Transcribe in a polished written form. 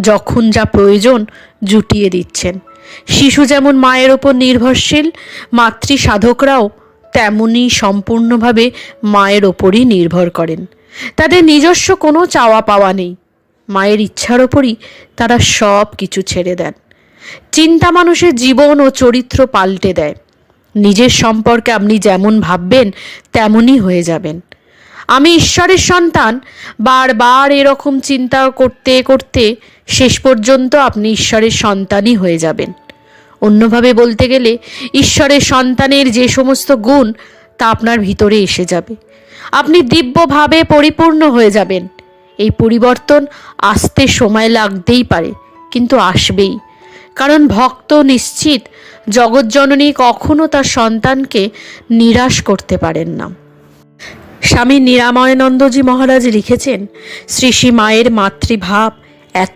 যখন যা প্রয়োজন জুটিয়ে দিচ্ছেন। শিশু যেমন মায়ের ওপর নির্ভরশীল, মাতৃ সাধকরাও তেমনই সম্পূর্ণভাবে মায়ের ওপরই নির্ভর করেন। তাদের নিজস্ব কোনো চাওয়া পাওয়া নেই, মায়ের ইচ্ছার ওপরই তারা সব কিছু ছেড়ে দেন। চিন্তা মানুষের জীবন ও চরিত্র পাল্টে দেয়। নিজের সম্পর্কে আপনি যেমন ভাববেন তেমনই হয়ে যাবেন। আমি ঈশ্বরের সন্তান, বারবার এরকম চিন্তা করতে করতে শেষ পর্যন্ত আপনি ঈশ্বরের সন্তানই হয়ে যাবেন। অন্যভাবে বলতে গেলে ঈশ্বরের সন্তানের যে সমস্ত গুণ তা আপনার ভিতরে এসে যাবে। আপনি দিব্যভাবে পরিপূর্ণ হয়ে যাবেন। এই পরিবর্তন আসতে সময় লাগতেই পারে, কিন্তু আসবেই। কারণ ভক্ত নিশ্চিত জগৎজননী কখনো তার সন্তানকে নিরাশ করতে পারেন না। স্বামী নিরাময়ানন্দজি মহারাজ লিখেছেন, শ্রী শ্রী মায়ের মাতৃভাব